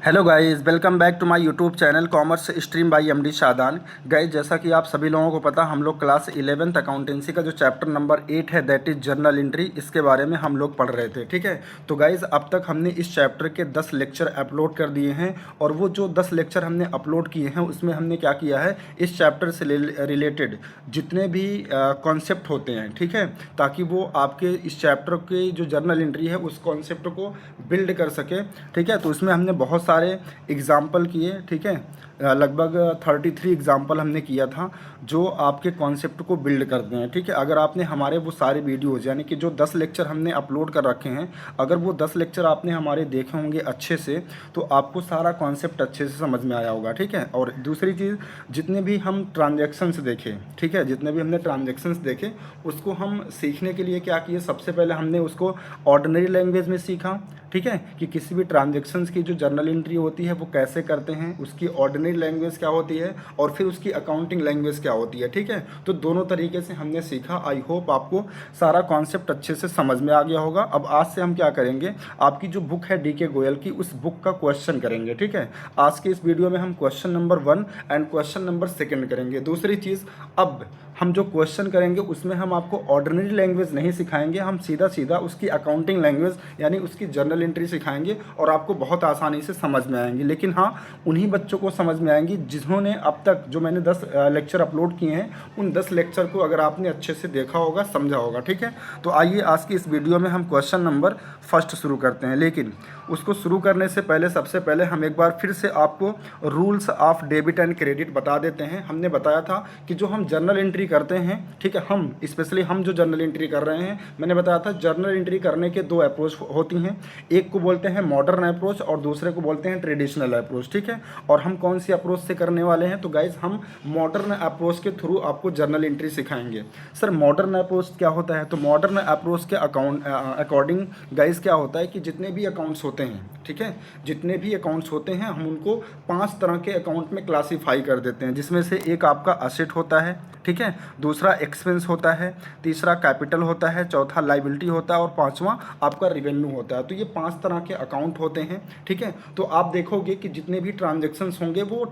Hello guys, welcome back to my YouTube channel commerce stream by MD Shadan. Guys, जैसा कि आप सभी लोगों को पता, हम लोग क्लास 11th अकाउंटेंसी का जो चैप्टर नंबर 8 है दैट इज़ जर्नल एंट्री, इसके बारे में हम लोग पढ़ रहे थे। ठीक है, तो गाइस अब तक हमने इस चैप्टर के 10 लेक्चर अपलोड कर दिए हैं और वो जो 10 लेक्चर हमने अपलोड किए हैं उसमें हमने क्या किया है, इस चैप्टर से रिलेटेड जितने भी कॉन्सेप्ट होते हैं, ठीक है, ताकि वो आपके इस चैप्टर के जो जर्नल एंट्री है उस कॉन्सेप्ट को बिल्ड कर सके। ठीक है, तो उसमें हमने बहुत सारे एग्जाम्पल किए। ठीक है, लगभग 33 एग्जाम्पल हमने किया था जो आपके कॉन्सेप्ट को बिल्ड करते हैं। ठीक है, अगर आपने हमारे वो सारे वीडियोज़ यानी कि जो 10 लेक्चर हमने अपलोड कर रखे हैं, अगर वो 10 लेक्चर आपने हमारे देखे होंगे अच्छे से, तो आपको सारा कॉन्सेप्ट अच्छे से समझ में आया होगा। ठीक है, और दूसरी चीज़, जितने भी हम ट्रांजेक्शन्स देखे, ठीक है, जितने भी हमने ट्रांजेक्शन्स देखे उसको हम सीखने के लिए क्या किए, सबसे पहले हमने उसको ऑर्डिनरी लैंग्वेज में सीखा। ठीक है, कि किसी भी ट्रांजेक्शन्स की जो जर्नल एंट्री होती है वो कैसे करते हैं, उसकी ऑर्डिनरी लैंग्वेज क्या होती है और फिर उसकी अकाउंटिंग लैंग्वेज क्या होती है। ठीक है, तो दोनों तरीके से हमने सीखा। आई होप आपको सारा कॉन्सेप्ट अच्छे से समझ में आ गया होगा। अब आज से हम क्या करेंगे, आपकी जो बुक है डीके गोयल की, उस बुक का क्वेश्चन करेंगे। ठीक है, आज के इस वीडियो में हम question number 1 and question number 2 करेंगे। दूसरी चीज़, अब हम जो क्वेश्चन करेंगे उसमें हम आपको ऑर्डिनरी लैंग्वेज नहीं सिखाएंगे, हम सीधा सीधा उसकी अकाउंटिंग लैंग्वेज यानी उसकी जर्नल एंट्री सिखाएंगे और आपको बहुत आसानी से समझ में आएंगी। लेकिन हाँ, उन्हीं बच्चों को समझ में आएंगी जिन्होंने अब तक जो मैंने 10 लेक्चर अपलोड किए हैं, उन 10 लेक्चर को अगर आपने अच्छे से देखा होगा, समझा होगा। ठीक है, तो आइए आज की इस वीडियो में हम क्वेश्चन नंबर 1 शुरू करते हैं। लेकिन उसको शुरू करने से पहले सबसे पहले हम एक बार फिर से आपको rules of debit and credit बता देते हैं। हमने बताया था कि जो हम जर्नल एंट्री करते हैं, ठीक है, हम स्पेशली हम जो जर्नल एंट्री कर रहे हैं, मैंने बताया था जर्नल एंट्री करने के 2 अप्रोच होती हैं। एक को बोलते हैं मॉडर्न अप्रोच और दूसरे को बोलते हैं ट्रेडिशनल अप्रोच। ठीक है, और हम कौन सी अप्रोच से करने वाले हैं, तो गाइज हम मॉडर्न अप्रोच के थ्रू आपको जर्नल एंट्री सिखाएंगे। सर मॉडर्न अप्रोच क्या होता है, तो मॉडर्न अप्रोच के अकॉर्डिंग गाइज क्या होता है कि जितने भी अकाउंट्स होते हैं, ठीक है, जितने भी अकाउंट्स होते हैं हम उनको 5 तरह के अकाउंट में क्लासीफाई कर देते हैं, जिसमें से एक आपका असेट होता है, ठीक है, दूसरा एक्सपेंस होता है, तीसरा कैपिटल होता है, चौथा लाइबिलिटी होता है और पांचवा आपका रिवेन्यू होता है। तो ये 5 तरह के अकाउंट होते हैं। ठीक है, तो आप देखोगे कि जितने भी ट्रांजेक्शन्स होंगे वो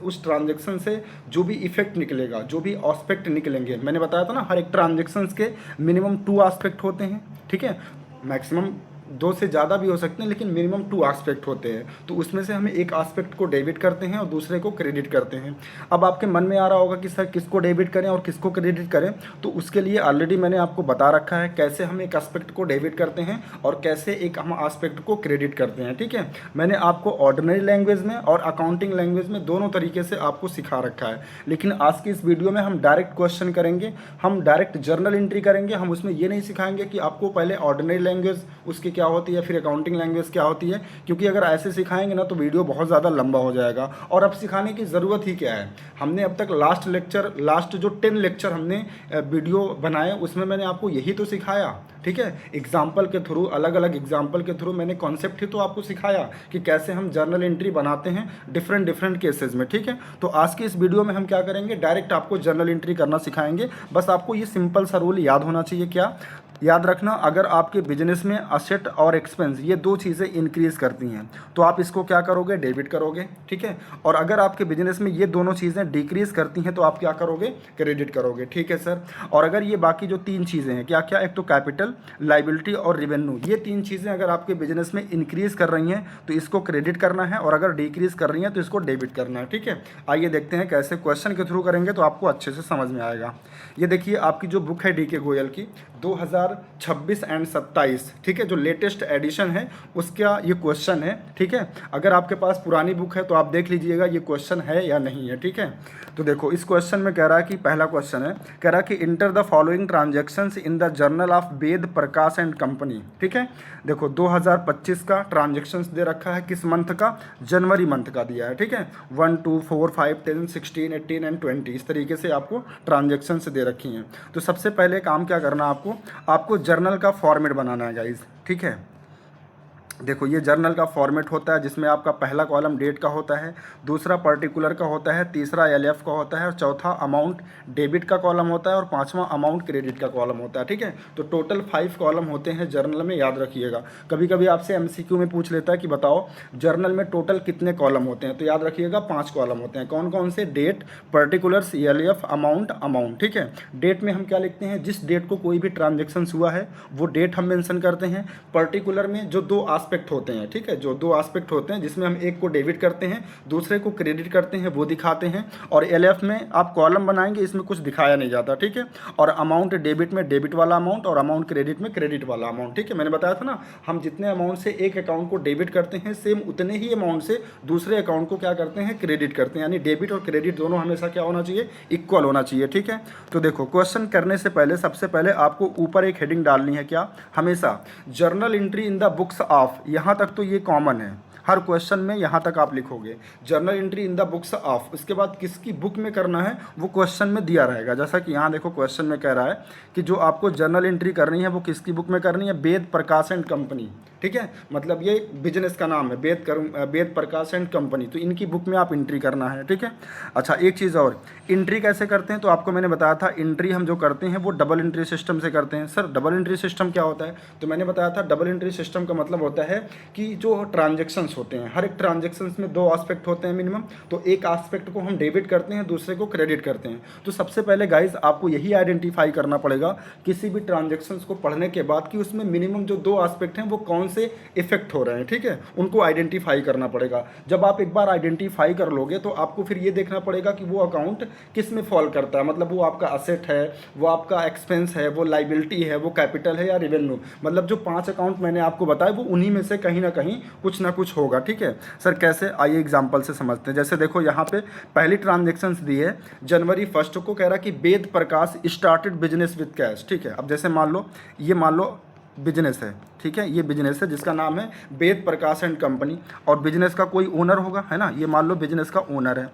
उस ट्रांजेक्शन से जो भी इफेक्ट निकलेगा, जो भी एस्पेक्ट निकलेंगे, मैंने बताया था ना, हर एक ट्रांजेक्शन्स के मिनिमम 2 एस्पेक्ट होते हैं। ठीक है, मैक्सिमम 2 से ज़्यादा भी हो सकते हैं लेकिन मिनिमम 2 एस्पेक्ट होते हैं। तो उसमें से हमें एक एस्पेक्ट को डेबिट करते हैं और दूसरे को क्रेडिट करते हैं। अब आपके मन में आ रहा होगा कि सर किसको डेबिट करें और किसको क्रेडिट करें, तो उसके लिए ऑलरेडी मैंने आपको बता रखा है कैसे हम एक एस्पेक्ट को डेबिट करते हैं और कैसे एक हम एस्पेक्ट को क्रेडिट करते हैं। ठीक है, मैंने आपको ऑर्डिनरी लैंग्वेज में और अकाउंटिंग लैंग्वेज में दोनों तरीके से आपको सिखा रखा है। लेकिन आज की इस वीडियो में हम डायरेक्ट क्वेश्चन करेंगे, हम डायरेक्ट जर्नल एंट्री करेंगे। हम उसमें ये नहीं सिखाएंगे कि आपको पहले ऑर्डिनरी लैंग्वेज उसकी क्या होती है, फिर अकाउंटिंग लैंग्वेज क्या होती है, क्योंकि अगर ऐसे सिखाएंगे ना तो वीडियो बहुत ज़्यादा लंबा हो जाएगा। और अब सिखाने की ज़रूरत ही क्या है, हमने अब तक लास्ट जो 10 लेक्चर हमने वीडियो बनाए उसमें मैंने आपको यही तो सिखाया। ठीक है, एग्जाम्पल के थ्रू, अलग अलग एग्जाम्पल के थ्रू मैंने कॉन्सेप्ट ही तो आपको सिखाया कि कैसे हम जर्नल एंट्री बनाते हैं डिफरेंट केसेस में। ठीक है, तो आज की इस वीडियो में हम क्या करेंगे, डायरेक्ट आपको जर्नल एंट्री करना सिखाएंगे। बस आपको ये सिंपल सा रूल याद होना चाहिए। क्या याद रखना, अगर आपके बिजनेस में असेट और एक्सपेंस ये 2 चीज़ें इंक्रीज करती हैं तो आप इसको क्या करोगे, डेबिट करोगे। ठीक है, और अगर आपके बिजनेस में ये दोनों चीज़ें डिक्रीज करती हैं तो आप क्या करोगे, क्रेडिट करोगे। ठीक है सर, और अगर ये बाकी जो 3 चीज़ें हैं, क्या क्या, एक तो कैपिटल, लाइबिलिटी और रिवेन्यू, ये 3 चीज़ें अगर आपके बिजनेस में इंक्रीज कर रही हैं तो इसको क्रेडिट करना है और अगर डिक्रीज कर रही हैं तो इसको डेबिट करना है। ठीक है, आइए देखते हैं कैसे क्वेश्चन के थ्रू करेंगे तो आपको अच्छे से समझ में आएगा। ये देखिए आपकी जो बुक है डीके गोयल की 2026 एंड 27, ठीक है, जो लेटेस्ट एडिशन है उसका ये क्वेश्चन है। ठीक है, अगर आपके पास पुरानी बुक है तो आप देख लीजिएगा ये क्वेश्चन है या नहीं है। ठीक है, तो देखो इस क्वेश्चन में कह रहा है कि पहला क्वेश्चन है, कह रहा है कि enter the following transactions in the journal of Ved Prakash and company. ठीक है, देखो 2025 का ट्रांजेक्शन्स दे रखा है, किस मंथ का, जनवरी मंथ का दिया है। ठीक है, 1, 2, 4, 5, 10, 16, 18 एंड 20 इस तरीके से आपको ट्रांजेक्शन्स दे रखी हैं। तो सबसे पहले काम क्या करना, आपको जर्नल का फॉर्मेट बनाना है गाइज। ठीक है, देखो ये जर्नल का फॉर्मेट होता है जिसमें आपका पहला कॉलम डेट का होता है, दूसरा पर्टिकुलर का होता है, तीसरा एलएफ का होता है और चौथा अमाउंट डेबिट का कॉलम होता है और पांचवा अमाउंट क्रेडिट का कॉलम होता है। ठीक है, तो टोटल 5 कॉलम होते हैं जर्नल में, याद रखिएगा। कभी कभी आपसे एमसीक्यू में पूछ लेता है कि बताओ जर्नल में टोटल कितने कॉलम होते हैं, तो याद रखिएगा 5 कॉलम होते हैं। कौन कौन से? Date, particulars, LF, amount, amount. ठीक है, डेट में हम क्या लिखते हैं? जिस डेट को कोई भी ट्रांजेक्शन हुआ है वो डेट हम मेंशन करते हैं। पर्टिकुलर में जो 2 एस्पेक्ट होते हैं, ठीक है, जो 2 एस्पेक्ट होते हैं जिसमें हम एक को डेबिट करते हैं दूसरे को क्रेडिट करते हैं, वो दिखाते हैं। और एलएफ में आप कॉलम बनाएंगे, इसमें कुछ दिखाया नहीं जाता। ठीक है, और अमाउंट डेबिट में डेबिट वाला अमाउंट और अमाउंट क्रेडिट में क्रेडिट वाला अमाउंट। ठीक है, मैंने बताया था ना, हम जितने अमाउंट से एक अकाउंट को डेबिट करते हैं सेम उतने ही अमाउंट से दूसरे अकाउंट को क्या करते हैं? क्रेडिट करते हैं। यानी डेबिट और क्रेडिट दोनों हमेशा क्या होना चाहिए? इक्वल होना चाहिए। ठीक है, तो देखो क्वेश्चन करने से पहले सबसे पहले आपको ऊपर एक हेडिंग डालनी है। क्या? हमेशा journal entry in the books of, यहाँ तक तो ये कॉमन है, हर क्वेश्चन में यहाँ तक आप लिखोगे journal entry in the books of. उसके बाद किसकी बुक में करना है वो क्वेश्चन में दिया रहेगा। जैसा कि यहाँ देखो क्वेश्चन में कह रहा है कि जो आपको जर्नल एंट्री करनी है वो किसकी बुक में करनी है? वेद प्रकाश एंड कंपनी। ठीक है, मतलब ये बिजनेस का नाम है वेद प्रकाश एंड कंपनी, तो इनकी बुक में आप एंट्री करना है। ठीक है, अच्छा एक चीज़ और, एंट्री कैसे करते हैं? तो आपको मैंने बताया था एंट्री हम जो करते हैं वो डबल एंट्री सिस्टम से करते हैं। सर डबल एंट्री सिस्टम क्या होता है? तो मैंने बताया था डबल एंट्री सिस्टम का मतलब होता है कि जो ट्रांजेक्शन्स होते हैं, हर एक ट्रांजेक्शन्स में 2 एस्पेक्ट होते हैं मिनिमम, तो एक एस्पेक्ट को हम डेबिट करते हैं दूसरे को क्रेडिट करते हैं। तो सबसे पहले गाइज आपको यही आइडेंटिफाई करना पड़ेगा किसी भी ट्रांजेक्शन्स को पढ़ने के बाद कि उसमें मिनिमम जो 2 एस्पेक्ट हैं वो कौन से इफेक्ट हो रहे हैं। ठीक है, उनको आइडेंटिफाई करना पड़ेगा। जब आप एक बार आइडेंटिफाई कर लोगे तो आपको फिर ये देखना पड़ेगा कि वो अकाउंट किस में फॉल करता है, मतलब वो आपका असेट है, वो आपका एक्सपेंस है, वो लाइबिलिटी है, वो कैपिटल है या रेवेन्यू। मतलब जो 5 अकाउंट मैंने आपको बताया वो उन्हीं में से कहीं ना कहीं कुछ ना कुछ होगा। ठीक है सर, कैसे? आइए एग्जांपल से समझते हैं। जैसे देखो यहाँ पे पहली ट्रांजेक्शन्स दी है जनवरी 1 को, कह रहा कि Ved Prakash started business with cash. ठीक है, अब जैसे मान लो बिजनेस है, ठीक है, ये बिजनेस है जिसका नाम है वेद प्रकाश एंड कंपनी, और बिजनेस का कोई ओनर होगा, है ना, ये मान लो बिजनेस का ओनर है।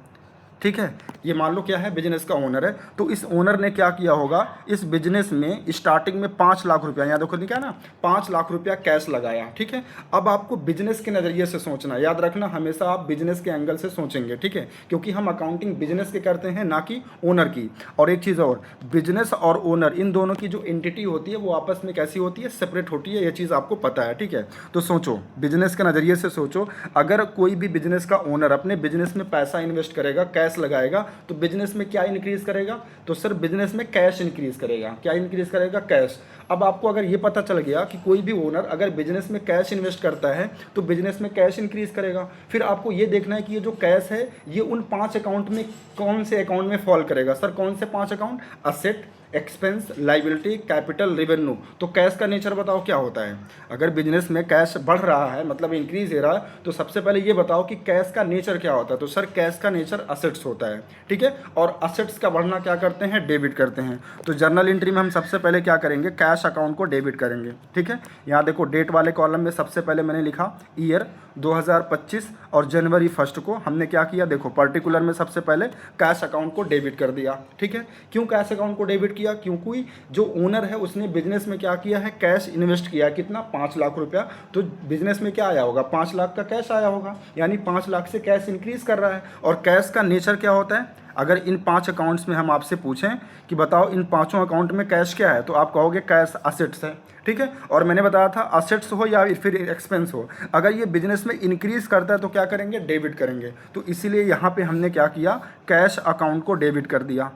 ठीक है, ये मान लो क्या है? बिजनेस का ओनर है। तो इस ओनर ने क्या किया होगा? इस बिजनेस में स्टार्टिंग में 5 लाख रुपया, यहाँ देखो क्या ना, 5 लाख रुपया कैश लगाया। ठीक है, अब आपको बिजनेस के नज़रिए से सोचना, याद रखना हमेशा आप बिजनेस के एंगल से सोचेंगे। ठीक है, क्योंकि हम अकाउंटिंग बिजनेस के करते हैं ना कि ओनर की। और एक चीज़ और, बिजनेस और ओनर इन दोनों की जो एंटिटी होती है वो आपस में कैसी होती है? सेपरेट होती है, ये चीज़ आपको पता है। ठीक है, तो सोचो बिजनेस के नज़रिए से सोचो, अगर कोई भी बिजनेस का ओनर अपने बिजनेस में पैसा इन्वेस्ट करेगा, कैश लगाएगा, तो बिजनेस में क्या इंक्रीज करेगा? तो सर बिजनेस में कैश इंक्रीज करेगा। क्या इंक्रीज करेगा? कैश। अब आपको अगर ये पता चल गया कि कोई भी ओनर अगर बिजनेस में कैश इन्वेस्ट करता है तो बिजनेस में कैश इंक्रीज करेगा, फिर आपको ये देखना है कि ये जो कैश है ये उन 5 अकाउंट में कौन से अकाउंट में फॉल करेगा। सर कौन से 5 account? Asset, expense, liability, capital, revenue. तो कैश का नेचर बताओ क्या होता है? अगर बिजनेस में कैश बढ़ रहा है, मतलब इंक्रीज हो रहा है, तो सबसे पहले ये बताओ कि कैश का नेचर क्या होता है? तो सर कैश का नेचर असेट्स होता है। ठीक है, और असेट्स का बढ़ना क्या करते हैं? डेबिट करते हैं। तो जर्नल एंट्री में हम सबसे पहले क्या करेंगे? कैश अकाउंट को डेबिट करेंगे। ठीक है, यहाँ देखो डेट वाले कॉलम में सबसे पहले मैंने लिखा ईयर 2025 और जनवरी 1 को हमने क्या किया? देखो पर्टिकुलर में सबसे पहले कैश अकाउंट को डेबिट कर दिया। ठीक है, क्यों कैश अकाउंट को डेबिट किया? क्योंकि जो ओनर है उसने बिजनेस में क्या किया है? कैश इन्वेस्ट किया। कितना? 5 लाख रुपया। तो बिजनेस में क्या आया होगा? 5 लाख का कैश आया होगा, यानी 5 लाख से कैश इंक्रीज कर रहा है। और कैश का नेचर क्या होता है? अगर इन 5 अकाउंट्स में हम आपसे पूछें कि बताओ इन 5 अकाउंट में कैश क्या है, तो आप कहोगे कैश असेट्स है। ठीक है, और मैंने बताया था असेट्स हो या फिर एक्सपेंस हो, अगर ये बिजनेस में इंक्रीज करता है तो क्या करेंगे? डेबिट करेंगे। तो इसीलिए यहाँ पे हमने क्या किया? कैश अकाउंट को डेबिट कर दिया।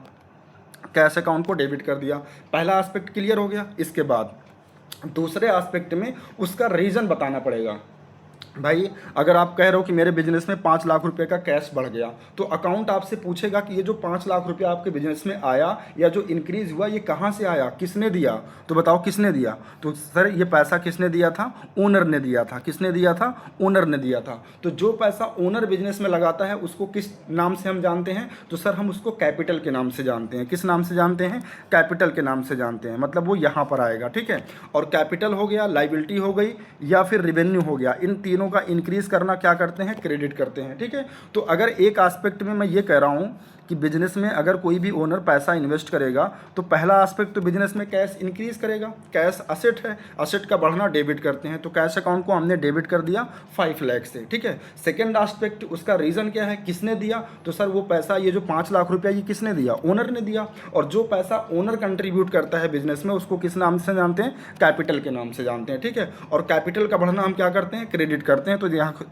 कैश अकाउंट को डेबिट कर दिया। पहला एस्पेक्ट क्लियर हो गया। इसके बाद दूसरे एस्पेक्ट में उसका रीज़न बताना पड़ेगा। भाई अगर आप कह रहे हो कि मेरे बिजनेस में 5 लाख रुपए का कैश बढ़ गया, तो अकाउंट आपसे पूछेगा कि ये जो 5 लाख रुपया आपके बिजनेस में आया या जो इंक्रीज हुआ ये कहाँ से आया, किसने दिया? तो बताओ किसने दिया? तो सर ये पैसा किसने दिया था? ओनर ने दिया था। किसने दिया था? ओनर ने दिया था। तो जो पैसा ओनर बिजनेस में लगाता है उसको किस नाम से हम जानते हैं? तो सर हम उसको कैपिटल के नाम से जानते हैं। किस नाम से जानते हैं? कैपिटल के नाम से जानते हैं, मतलब वो यहाँ पर आएगा। ठीक है, और कैपिटल हो गया, लाइबिलिटी हो गई या फिर रेवेन्यू हो गया, इन तीनों तीनों का इंक्रीज करना क्या करते हैं, क्रेडिट करते हैं। ठीक है, तो अगर एक एस्पेक्ट में मैं ये कह रहा हूँ कि बिजनेस में अगर कोई भी ओनर पैसा इन्वेस्ट करेगा तो पहला एस्पेक्ट तो बिजनेस में कैश इंक्रीज करेगा, कैश असेट है, असेट का बढ़ना डेबिट करते हैं, तो कैश अकाउंट को हमने डेबिट कर दिया 5 लाख से। ठीक है, सेकेंड एस्पेक्ट उसका रीज़न क्या है, किसने दिया, तो सर वो पैसा ये जो 5 लाख रुपया ये किसने दिया, ओनर ने दिया। और जो पैसा ओनर कंट्रीब्यूट करता है बिजनेस में उसको किस नाम से जानते हैं, कैपिटल के नाम से जानते हैं। ठीक है, और कैपिटल का बढ़ना हम क्या करते हैं, क्रेडिट करते हैं।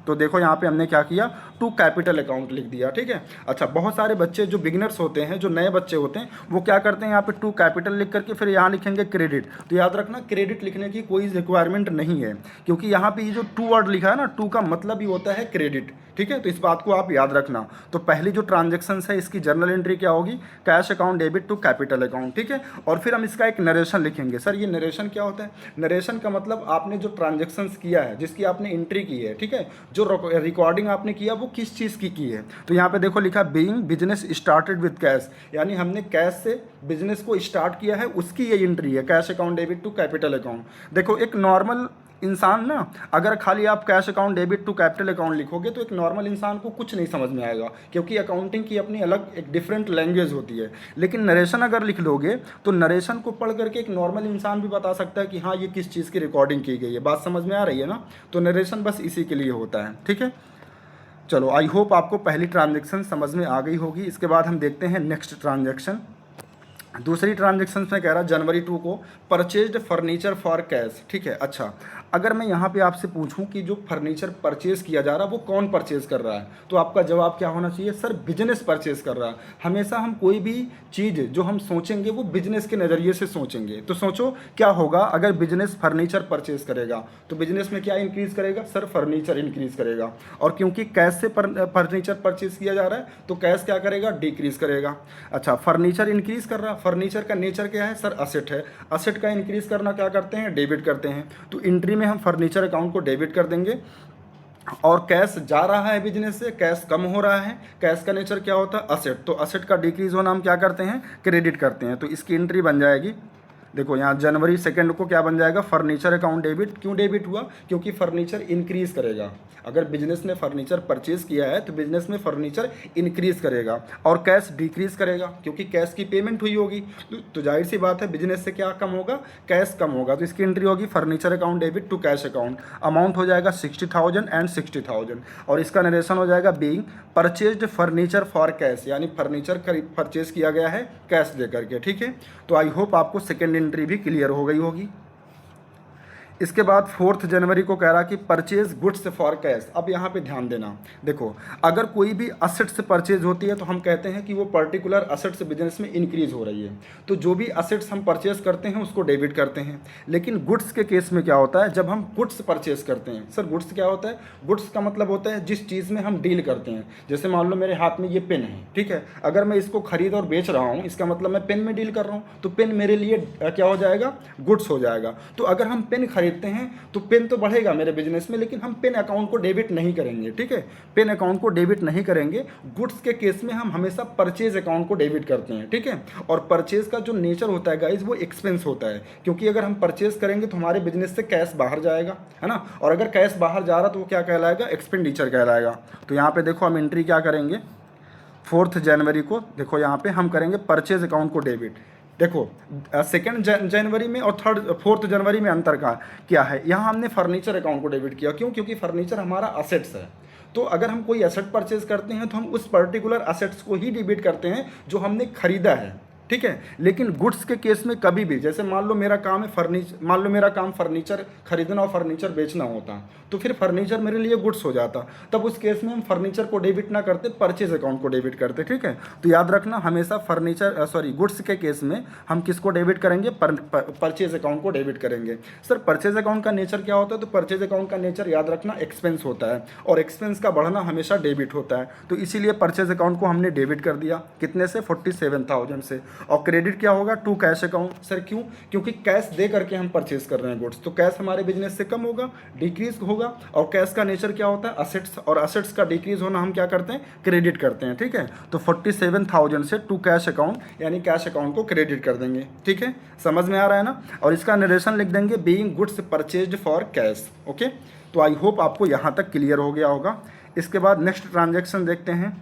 तो देखो यहाँ पे हमने क्या किया, टू कैपिटल अकाउंट लिख दिया। ठीक है, अच्छा बहुत सारे बच्चे जो बिगिनर्स होते हैं, जो नए बच्चे होते हैं, वो क्या करते हैं यहाँ पे टू कैपिटल लिख करके फिर यहाँ लिखेंगे क्रेडिट। तो याद रखना क्रेडिट लिखने की कोई रिक्वायरमेंट नहीं है, क्योंकि यहाँ पे ये जो टू वर्ड लिखा है ना, टू का मतलब ही होता है क्रेडिट। ठीक है, तो इस बात को आप याद रखना। तो पहली जो ट्रांजेक्शन है इसकी जर्नल एंट्री क्या होगी, cash account debit to capital account. ठीक है, और फिर हम इसका एक नरेशन लिखेंगे। सर ये नरेशन क्या होता है, नरेशन का मतलब आपने जो ट्रांजेक्शन किया है, जिसकी आपने एंट्री की है, ठीक है, जो रिकॉर्डिंग आपने किया वो किस चीज़ की है। तो यहाँ पे देखो लिखा being business started with cash, यानी हमने कैश से बिजनेस को स्टार्ट किया है, उसकी ये एंट्री है, cash account debit to capital account. देखो एक नॉर्मल इंसान ना, अगर खाली आप cash account debit to capital account लिखोगे तो एक नॉर्मल इंसान को कुछ नहीं समझ में आएगा, क्योंकि अकाउंटिंग की अपनी अलग एक डिफरेंट लैंग्वेज होती है। लेकिन नरेशन अगर लिख लोगे तो नरेशन को पढ़ करके एक नॉर्मल इंसान भी बता सकता है कि हाँ ये किस चीज़ की रिकॉर्डिंग की गई है। बात समझ में आ रही है ना, तो नरेशन बस इसी के लिए होता है। ठीक है, चलो आई होप आपको पहली ट्रांजेक्शन समझ में आ गई होगी। इसके बाद हम देखते हैं नेक्स्ट ट्रांजेक्शन। दूसरी ट्रांजेक्शन में कह रहा जनवरी 2 को परचेज्ड फर्नीचर फॉर कैश। ठीक है, अच्छा अगर मैं यहाँ पे आपसे पूछूं कि जो फर्नीचर परचेज किया जा रहा है वो कौन परचेज कर रहा है, तो आपका जवाब क्या होना चाहिए, सर बिजनेस परचेज कर रहा है। हमेशा हम कोई भी चीज़ जो हम सोचेंगे वो बिजनेस के नज़रिए से सोचेंगे। तो सोचो क्या होगा अगर बिजनेस फर्नीचर परचेज करेगा, तो बिजनेस में क्या इंक्रीज करेगा, सर फर्नीचर इंक्रीज करेगा। और क्योंकि कैश से फर्नीचर परचेज किया जा रहा है तो कैश क्या करेगा, डिक्रीज करेगा। अच्छा फर्नीचर इंक्रीज कर रहा, फर्नीचर का नेचर क्या है, सर असेट है, असेट का इंक्रीज करना क्या करते हैं, डेबिट करते हैं। तो एंट्री में हम फर्नीचर अकाउंट को डेबिट कर देंगे। और कैश जा रहा है बिजनेस से, कैश कम हो रहा है, कैश का नेचर क्या होता है, असेट, तो असेट का डिक्रीज होना हम क्या करते हैं, क्रेडिट करते हैं। तो इसकी एंट्री बन जाएगी, देखो यहाँ जनवरी 2 को क्या बन जाएगा, फर्नीचर अकाउंट डेबिट। क्यों डेबिट हुआ, क्योंकि फर्नीचर इंक्रीज करेगा। अगर बिजनेस ने फर्नीचर परचेज किया है तो बिजनेस में फर्नीचर इंक्रीज करेगा, और कैश डिक्रीज करेगा क्योंकि कैश की पेमेंट हुई होगी। तो जाहिर सी बात है बिजनेस से क्या कम होगा, कैश कम होगा। तो इसकी एंट्री होगी furniture account debit to cash account. Amount हो जाएगा 60,000 एंड 60,000, और इसका नरेशन हो जाएगा being purchased furniture for cash, यानी फर्नीचर परचेज किया गया है कैश दे करके। ठीक है, तो आई होप आपको सेकेंड एंट्री भी क्लियर हो गई होगी। इसके बाद 4 जनवरी को कह रहा कि परचेज गुड्स फॉर कैश। अब यहाँ पे ध्यान देना, देखो अगर कोई भी असेट से परचेज होती है तो हम कहते हैं कि वो पर्टिकुलर असेट से बिजनेस में इंक्रीज हो रही है। तो जो भी असेट्स हम परचेज करते हैं उसको डेबिट करते हैं। लेकिन गुड्स के केस में क्या होता है, जब हम गुड्स परचेज करते हैं, सर गुड्स क्या होता है, गुड्स का मतलब होता है जिस चीज़ में हम डील करते हैं। जैसे मान लो मेरे हाथ में ये पेन है, ठीक है, अगर मैं इसको खरीद और बेच रहा हूँ इसका मतलब मैं पेन में डील कर रहा हूँ, तो पेन मेरे लिए क्या हो जाएगा, गुड्स हो जाएगा। तो अगर हम पेन खरीदते हैं तो पेन तो बढ़ेगा मेरे बिजनेस में, लेकिन हम पेन अकाउंट को डेबिट नहीं करेंगे। ठीक है, पेन अकाउंट को डेबिट नहीं करेंगे। गुड्स के केस में हम हमेशा परचेज अकाउंट को डेबिट करते हैं। ठीक है, और परचेज का जो नेचर होता है गाइज वो एक्सपेंस होता है, क्योंकि अगर हम परचेज करेंगे तो हमारे बिजनेस से कैश बाहर जाएगा, है ना, और अगर कैश बाहर जा रहा तो वो क्या कहलाएगा, एक्सपेंडिचर कहलाएगा। तो यहाँ पे देखो हम एंट्री क्या करेंगे, 4 जनवरी को देखो यहाँ पे हम करेंगे परचेज अकाउंट को डेबिट। देखो 2 जनवरी में और 4 जनवरी में अंतर का क्या है, यहाँ हमने फर्नीचर अकाउंट को डेबिट किया। क्यों, क्योंकि फर्नीचर हमारा असेट्स है। तो अगर हम कोई एसेट परचेज करते हैं तो हम उस पर्टिकुलर असेट्स को ही डेबिट करते हैं जो हमने खरीदा है। ठीक है, लेकिन गुड्स के केस में कभी भी, जैसे मान लो मेरा काम है मान लो मेरा काम फर्नीचर खरीदना और फर्नीचर बेचना होता, तो फिर फर्नीचर मेरे लिए गुड्स हो जाता। तब उस केस में हम फर्नीचर को डेबिट ना करते, परचेज अकाउंट को डेबिट करते। ठीक है, तो याद रखना हमेशा गुड्स के केस में हम किसको डेबिट करेंगे, परचेज अकाउंट को डेबिट करेंगे। सर परचेज अकाउंट का नेचर क्या होता है, तो परचेज अकाउंट का नेचर याद रखना एक्सपेंस होता है, और एक्सपेंस का बढ़ना हमेशा डेबिट होता है। तो इसीलिए परचेज अकाउंट को हमने डेबिट कर दिया, कितने से, 47,000 से। और क्रेडिट क्या होगा, टू कैश अकाउंट। सर क्यों, क्योंकि कैश दे करके हम परचेज कर रहे हैं गुड्स, तो कैश हमारे बिजनेस से कम होगा, डिक्रीज होगा। और कैश का नेचर क्या होता है, असेट्स, और असेट्स का डिक्रीज होना हम क्या करते हैं, क्रेडिट करते हैं। ठीक है, तो 47,000 से टू कैश अकाउंट, यानी कैश अकाउंट को क्रेडिट कर देंगे। ठीक है, समझ में आ रहा है ना। और इसका नरेशन लिख देंगे being goods purchased for cash. Okay, तो आई होप आपको यहाँ तक क्लियर हो गया होगा। इसके बाद नेक्स्ट ट्रांजैक्शन देखते हैं,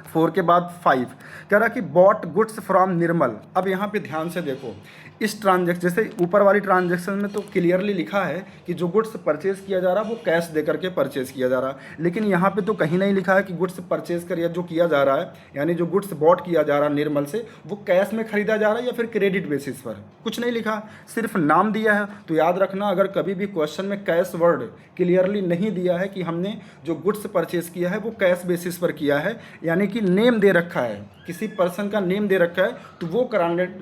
4 के बाद 5 कह रहा कि बॉट गुड्स फ्रॉम निर्मल। अब यहाँ पे ध्यान से देखो, इस ट्रांजैक्शन जैसे ऊपर वाली ट्रांजैक्शन में तो क्लियरली लिखा है कि जो गुड्स परचेज किया जा रहा है वो कैश दे करके परचेज किया जा रहा है, लेकिन यहाँ पे तो कहीं नहीं लिखा है कि गुड्स परचेज कर या जो किया जा रहा है यानी जो गुड्स बॉट किया जा रहा है निर्मल से वो कैश में खरीदा जा रहा है या फिर क्रेडिट बेसिस पर, कुछ नहीं लिखा, सिर्फ नाम दिया है। तो याद रखना, अगर कभी भी क्वेश्चन में कैश वर्ड क्लियरली नहीं दिया है कि हमने जो गुड्स परचेज किया है वो कैश बेसिस पर किया है, यानी कि नेम दे रखा है, किसी पर्सन का नेम दे रखा है, तो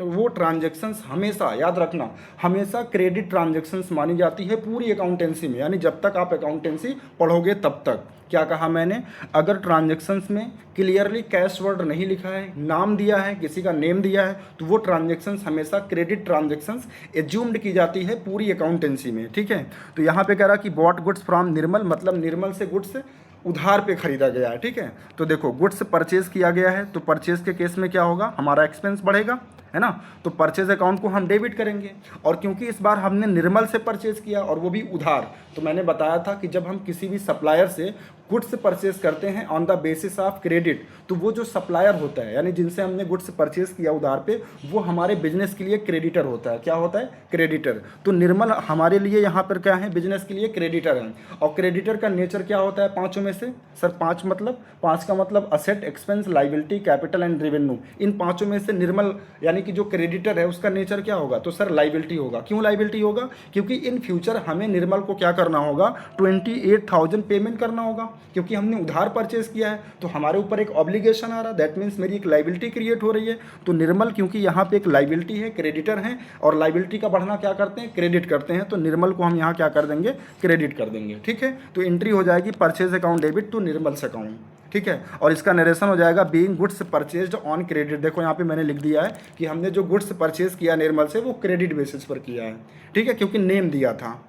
वो ट्रांजैक्शंस हमेशा याद रखना, हमेशा क्रेडिट ट्रांजैक्शंस मानी जाती है पूरी अकाउंटेंसी में, यानी जब तक आप अकाउंटेंसी पढ़ोगे तब तक। क्या कहा मैंने, अगर ट्रांजैक्शंस में क्लियरली कैश वर्ड नहीं लिखा है, नाम दिया है, किसी का नेम दिया है, तो वो ट्रांजैक्शंस हमेशा क्रेडिट ट्रांजैक्शंस एज्यूम्ड की जाती है पूरी अकाउंटेंसी में, ठीक है। तो यहाँ पे कह रहा कि बॉट गुड्स फ्रॉम निर्मल, मतलब निर्मल से गुड्स उधार पे खरीदा गया है, ठीक है। तो देखो गुड्स परचेज किया गया है, तो परचेज के केस में क्या होगा, हमारा एक्सपेंस बढ़ेगा, है ना। तो परचेज अकाउंट को हम डेबिट करेंगे, और क्योंकि इस बार हमने निर्मल से परचेज किया और वो भी उधार, तो मैंने बताया था कि जब हम किसी भी सप्लायर से गुड्स परचेज करते हैं on the basis of credit, तो वो जो सप्लायर होता है यानी जिनसे हमने गुड्स परचेज किया उधार पे, वो हमारे बिजनेस के लिए क्रेडिटर होता है। क्या होता है, क्रेडिटर। तो निर्मल हमारे लिए यहाँ पर क्या है, बिजनेस के लिए क्रेडिटर है। और क्रेडिटर का नेचर क्या होता है पाँचों में से, सर पाँच का मतलब asset, expense, liability, capital and revenue. इन पाँचों में से निर्मल यानी कि जो क्रेडिटर है उसका नेचर क्या होगा, तो सर लाइबिलिटी होगा। क्यों लाइबिलिटी होगा, क्योंकि इन फ्यूचर हमें निर्मल को क्या करना होगा, 28,000 पेमेंट करना होगा, क्योंकि हमने उधार परचेज किया है, तो हमारे ऊपर एक ऑब्लिगेशन आ रहा है, दैट मीन्स मेरी एक लाइबिलिटी क्रिएट हो रही है। तो निर्मल क्योंकि यहाँ पे एक लाइबिलिटी है, क्रेडिटर है, और लाइबिलिटी का बढ़ना क्या करते हैं, क्रेडिट करते हैं, तो निर्मल को हम यहाँ क्या कर देंगे, क्रेडिट कर देंगे, ठीक है। तो एंट्री हो जाएगी purchase account debit to Nirmal's account, ठीक है। और इसका नरेशन हो जाएगा being goods purchased on credit. देखो यहाँ पे मैंने लिख दिया है कि हमने जो गुड्स परचेज किया निर्मल से वो क्रेडिट बेसिस पर किया है, ठीक है, क्योंकि नेम दिया था।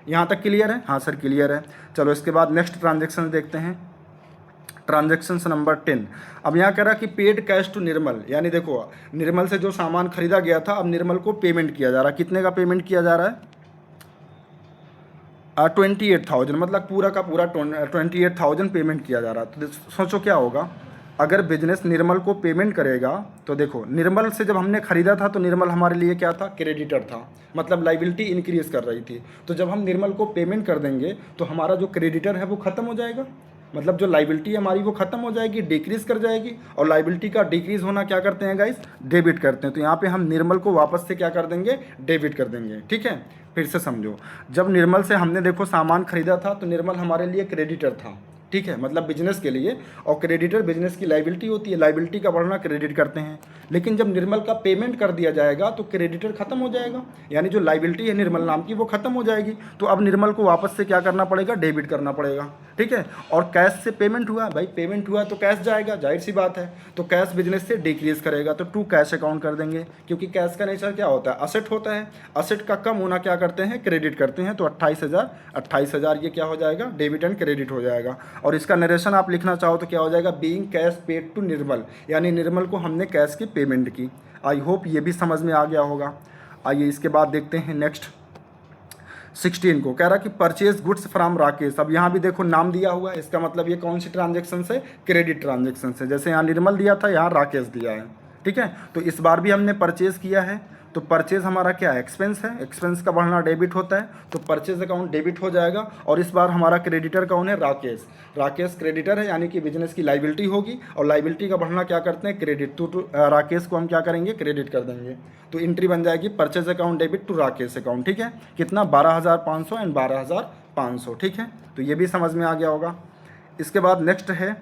यहाँ तक क्लियर है, हाँ सर क्लियर है। चलो इसके बाद नेक्स्ट ट्रांजेक्शन देखते हैं, ट्रांजेक्शन नंबर 10। अब यहाँ कह रहा कि पेड कैश टू निर्मल, यानी देखो निर्मल से जो सामान खरीदा गया था अब निर्मल को पेमेंट किया जा रहा है। कितने का पेमेंट किया जा रहा है, 28,000, मतलब पूरा का पूरा 28,000 पेमेंट किया जा रहा है। तो सोचो क्या होगा अगर बिजनेस निर्मल को पेमेंट करेगा। तो देखो निर्मल से जब हमने खरीदा था तो निर्मल हमारे लिए क्या था, क्रेडिटर था, मतलब लाइबिलिटी इंक्रीज कर रही थी। तो जब हम निर्मल को पेमेंट कर देंगे तो हमारा जो क्रेडिटर है वो खत्म हो जाएगा, मतलब जो लाइबिलिटी हमारी वो खत्म हो जाएगी, डिक्रीज कर जाएगी। और लाइबिलिटी का डिक्रीज होना क्या करते हैं गाइस, डेबिट करते हैं। तो यहाँ पे हम निर्मल को वापस से क्या कर देंगे, डेबिट कर देंगे, ठीक है। फिर से समझो, जब निर्मल से हमने देखो सामान खरीदा था तो निर्मल हमारे लिए क्रेडिटर था, ठीक है, मतलब बिजनेस के लिए, और क्रेडिटर बिजनेस की लाइबिलिटी होती है, लाइबिलिटी का बढ़ना क्रेडिट करते हैं। लेकिन जब निर्मल का पेमेंट कर दिया जाएगा तो क्रेडिटर खत्म हो जाएगा, यानी जो लाइबिलिटी है निर्मल नाम की वो खत्म हो जाएगी। तो अब निर्मल को वापस से क्या करना पड़ेगा, डेबिट करना पड़ेगा, ठीक है। और कैश से पेमेंट हुआ, भाई पेमेंट हुआ तो कैश जाएगा, जाहिर सी बात है। तो कैश बिजनेस से डिक्रीज करेगा तो टू कैश अकाउंट कर देंगे, क्योंकि कैश का नेचर क्या होता है, असेट होता है। असेट का कम होना क्या करते हैं, क्रेडिट करते हैं। तो 28,000 ये क्या हो जाएगा, डेबिट एंड क्रेडिट हो जाएगा। और इसका नरेशन आप लिखना चाहो तो क्या हो जाएगा, बीइंग कैश पेड टू निर्मल, यानी निर्मल को हमने कैश की पेमेंट की। आई होप ये भी समझ में आ गया होगा। आइए इसके बाद देखते हैं नेक्स्ट 16 को, कह रहा कि परचेज गुड्स फ्रॉम राकेश। अब यहाँ भी देखो नाम दिया हुआ है, इसका मतलब ये कौन सी ट्रांजेक्शन से, क्रेडिट ट्रांजेक्शन से। जैसे यहाँ निर्मल दिया था, यहाँ राकेश दिया है, ठीक है। तो इस बार भी हमने परचेज किया है, तो परचेज हमारा क्या है, एक्सपेंस है, एक्सपेंस का बढ़ना डेबिट होता है, तो परचेज अकाउंट डेबिट हो जाएगा। और इस बार हमारा क्रेडिटर कौन है, राकेश। राकेश क्रेडिटर है, यानी कि बिजनेस की लाइबिलिटी होगी, और लाइबिलिटी का बढ़ना क्या करते हैं, क्रेडिट। तो राकेश को हम क्या करेंगे, क्रेडिट कर देंगे। तो एंट्री बन जाएगी purchase account debit to Rakesh account, ठीक है। कितना, 12,500 एंड 12,500, ठीक है। तो ये भी समझ में आ गया होगा। इसके बाद नेक्स्ट है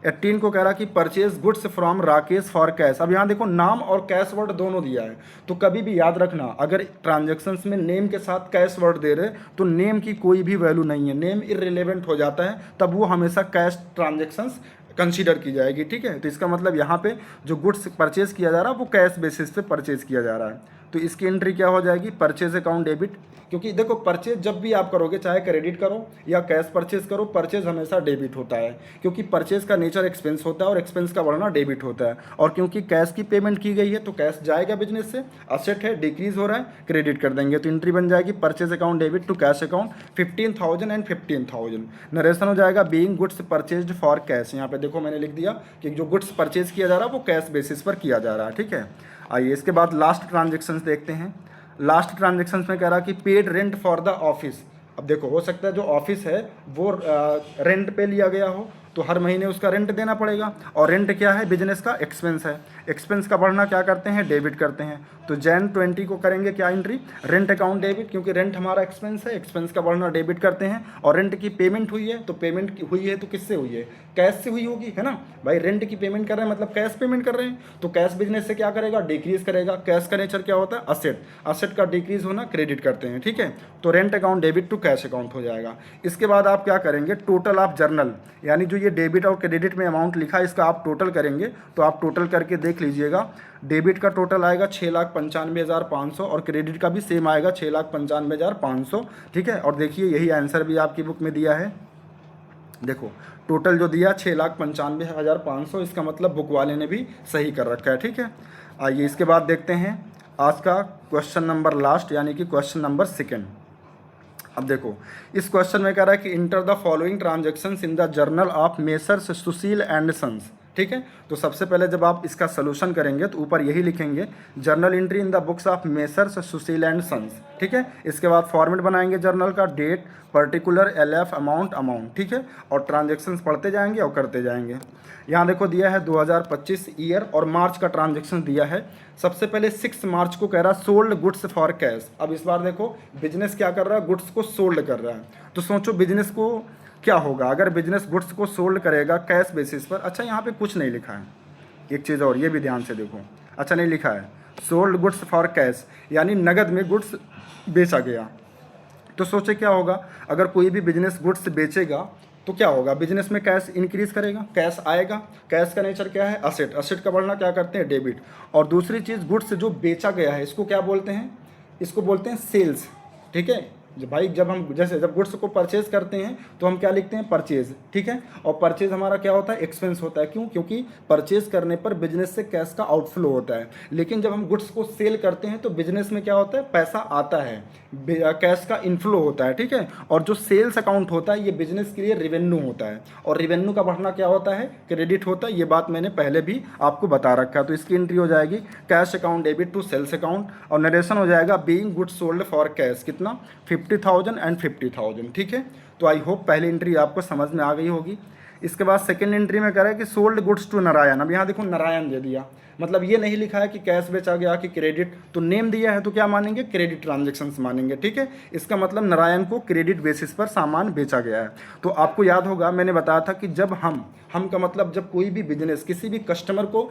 18 को कह रहा कि purchase goods from Rakesh for cash. अब यहाँ देखो नाम और कैश वर्ड दोनों दिया है, तो कभी भी याद रखना अगर ट्रांजैक्शंस में नेम के साथ कैश वर्ड दे रहे तो नेम की कोई भी वैल्यू नहीं है, नेम इररिलेवेंट हो जाता है, तब वो हमेशा कैश ट्रांजैक्शंस कंसीडर की जाएगी, ठीक है। तो इसका मतलब यहाँ पे जो गुड्स परचेज किया जा रहा है वो कैश बेसिस पे परचेज किया जा रहा है। तो इसकी एंट्री क्या हो जाएगी, परचेज अकाउंट डेबिट। क्योंकि देखो परचेज जब भी आप करोगे, चाहे क्रेडिट करो या कैश परचेज करो, परचेज हमेशा डेबिट होता है, क्योंकि परचेज का नेचर एक्सपेंस होता है और एक्सपेंस का बढ़ना डेबिट होता है। और क्योंकि कैश की पेमेंट की गई है तो कैश जाएगा बिजनेस से, असेट है डिक्रीज हो रहा है, क्रेडिट कर देंगे। तो एंट्री बन जाएगी purchase account debit to cash account 15,000 and 15,000। Narration हो जाएगा being goods purchased for cash. यहाँ पे देखो मैंने लिख दिया कि जो गुड्स परचेज किया जा रहा है वो कैश बेसिस पर किया जा रहा है, ठीक है। आइए इसके बाद लास्ट ट्रांजेक्शन्स देखते हैं। लास्ट ट्रांजेक्शन्स में कह रहा कि paid rent for the office. अब देखो हो सकता है जो ऑफिस है वो रेंट पे लिया गया हो, तो हर महीने उसका रेंट देना पड़ेगा। और रेंट क्या है, बिजनेस का एक्सपेंस है। एक्सपेंस का बढ़ना क्या करते हैं, डेबिट करते हैं। तो जैन 20 को करेंगे क्या एंट्री, रेंट अकाउंट डेबिट, क्योंकि रेंट हमारा एक्सपेंस है, एक्सपेंस का बढ़ना डेबिट करते हैं। और रेंट की पेमेंट हुई है, तो पेमेंट हुई है तो किससे हुई है, कैश से हुई होगी, है ना भाई। रेंट की पेमेंट कर रहे हैं मतलब कैश पेमेंट कर रहे हैं, तो कैश बिजनेस से क्या करेगा, डिक्रीज करेगा। कैश का नेचर क्या होता है, असेट, असेट का डिक्रीज होना क्रेडिट करते हैं, ठीक है। तो rent account debit to cash account हो जाएगा। इसके बाद आप क्या करेंगे, टोटल ऑफ जर्नल, यानी जो ये डेबिट और क्रेडिट में अमाउंट लिखा है इसका आप टोटल करेंगे। तो आप टोटल करके देख लीजिएगा, डेबिट का टोटल आएगा 6,95,500 और क्रेडिट का भी सेम आएगा 6,95,500, ठीक है। और देखिए यही आंसर भी आपकी बुक में दिया है, देखो टोटल जो दिया 6,95,500, इसका मतलब बुक वाले ने भी सही कर रखा है, ठीक है। आइए इसके बाद देखते हैं आज का क्वेश्चन नंबर लास्ट, यानी कि क्वेश्चन नंबर 2। अब देखो इस क्वेश्चन में कह रहा है कि enter the following transactions in the journal of Messrs Sushil and sons, ठीक है। तो सबसे पहले जब आप इसका सोल्यूशन करेंगे तो ऊपर यही लिखेंगे, journal entry in the books of Messrs Sushil and sons, ठीक है। इसके बाद फॉर्मेट बनाएंगे जर्नल का, डेट, पर्टिकुलर, LF, अमाउंट, ठीक है। और ट्रांजेक्शन्स पढ़ते जाएंगे और करते जाएंगे। यहाँ देखो दिया है 2025 ईयर और मार्च का ट्रांजेक्शन दिया है। सबसे पहले 6 मार्च को कह रहा है सोल्ड गुड्स फॉर कैश। अब इस बार देखो बिजनेस क्या कर रहा है, गुड्स को सोल्ड कर रहा है। तो सोचो बिजनेस को क्या होगा अगर बिजनेस गुड्स को सोल्ड करेगा कैश बेसिस पर। अच्छा यहाँ पे कुछ नहीं लिखा है, एक चीज़ और ये भी ध्यान से देखो, अच्छा नहीं लिखा है सोल्ड गुड्स फॉर कैश, यानी नगद में गुड्स बेचा गया। तो सोचे क्या होगा, अगर कोई भी बिजनेस गुड्स बेचेगा तो क्या होगा, बिजनेस में कैश इंक्रीज करेगा, कैश आएगा। कैश का नेचर क्या है, असेट, असेट का बढ़ना क्या करते हैं, डेबिट। और दूसरी चीज़ गुड्स जो बेचा गया है इसको क्या बोलते हैं, इसको बोलते हैं सेल्स, ठीक है। भाई जब हम जैसे जब गुड्स को परचेज करते हैं तो हम क्या लिखते हैं, परचेज, ठीक है। और परचेज हमारा क्या होता है, एक्सपेंस होता है। क्यों, क्योंकि परचेज करने पर बिजनेस से कैश का आउटफ्लो होता है। लेकिन जब हम गुड्स को सेल करते हैं तो बिजनेस में क्या होता है, पैसा आता है, कैश का इनफ्लो होता है, ठीक है। और जो सेल्स अकाउंट होता है ये बिजनेस के लिए रेवेन्यू होता है, और रेवेन्यू का बढ़ना क्या होता है, क्रेडिट होता है। ये बात मैंने पहले भी आपको बता रखा है। तो इसकी एंट्री हो जाएगी cash account debit to sales account, और नरेशन हो जाएगा being goods sold for cash, कितना 50,000 एंड 50,000, ठीक है। तो आई होप पहली एंट्री आपको समझ में आ गई होगी। इसके बाद सेकेंड एंट्री में कह रहा है कि सोल्ड गुड्स टू नारायण। अब यहाँ देखो नारायण दे दिया, मतलब ये नहीं लिखा है कि कैश बेचा गया कि क्रेडिट, तो नेम दिया है तो क्या मानेंगे, क्रेडिट ट्रांजैक्शंस मानेंगे, ठीक है। इसका मतलब नारायण को क्रेडिट बेसिस पर सामान बेचा गया है। तो आपको याद होगा मैंने बताया था कि जब हम का मतलब जब कोई भी बिजनेस किसी भी कस्टमर को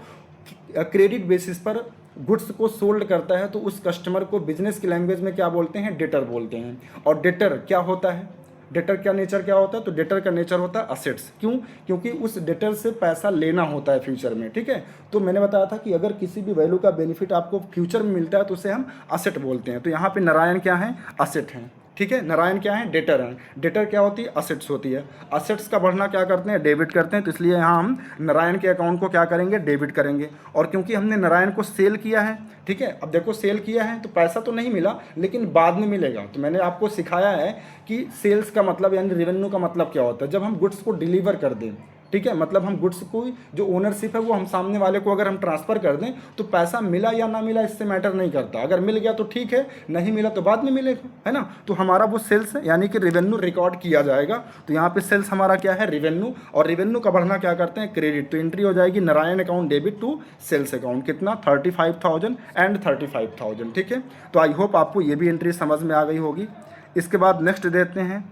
क्रेडिट बेसिस पर गुड्स को सोल्ड करता है तो उस कस्टमर को बिजनेस की लैंग्वेज में क्या बोलते हैं, डेटर बोलते हैं। और डेटर क्या होता है, डेटर का नेचर क्या होता है, तो डेटर का नेचर होता है असेट्स। क्यों, क्योंकि उस डेटर से पैसा लेना होता है फ्यूचर में, ठीक है। तो मैंने बताया था कि अगर किसी भी वैल्यू का बेनिफिट आपको फ्यूचर में मिलता है तो उसे हम असेट बोलते हैं। तो यहाँ पे नारायण क्या है, असेट हैं, ठीक है। नारायण क्या है, डेटर हैं। डेटर क्या होती है, असेट्स होती है। असेट्स का बढ़ना क्या करते हैं, डेबिट करते हैं। तो इसलिए यहाँ हम नारायण के अकाउंट को क्या करेंगे, डेबिट करेंगे। और क्योंकि हमने नारायण को सेल किया है, ठीक है। अब देखो सेल किया है तो पैसा तो नहीं मिला लेकिन बाद में मिलेगा। तो मैंने आपको सिखाया है कि सेल्स का मतलब यानी रेवेन्यू का मतलब क्या होता है, जब हम गुड्स को डिलीवर कर दें, ठीक है। मतलब हम गुड्स को जो ओनरशिप है वो हम सामने वाले को अगर हम ट्रांसफ़र कर दें तो पैसा मिला या ना मिला इससे मैटर नहीं करता। अगर मिल गया तो ठीक है, नहीं मिला तो बाद में मिलेगा, है ना। तो हमारा वो सेल्स है यानी कि रेवेन्यू रिकॉर्ड किया जाएगा। तो यहाँ पे सेल्स हमारा क्या है, रेवेन्यू, और रेवेन्यू का बढ़ना क्या करते हैं, क्रेडिट। तो एंट्री हो जाएगी Narayan account debit to sales account, कितना 35,000 एंड 35,000, ठीक है। तो आई होप आपको ये भी एंट्री समझ में आ गई होगी। इसके बाद नेक्स्ट देते हैं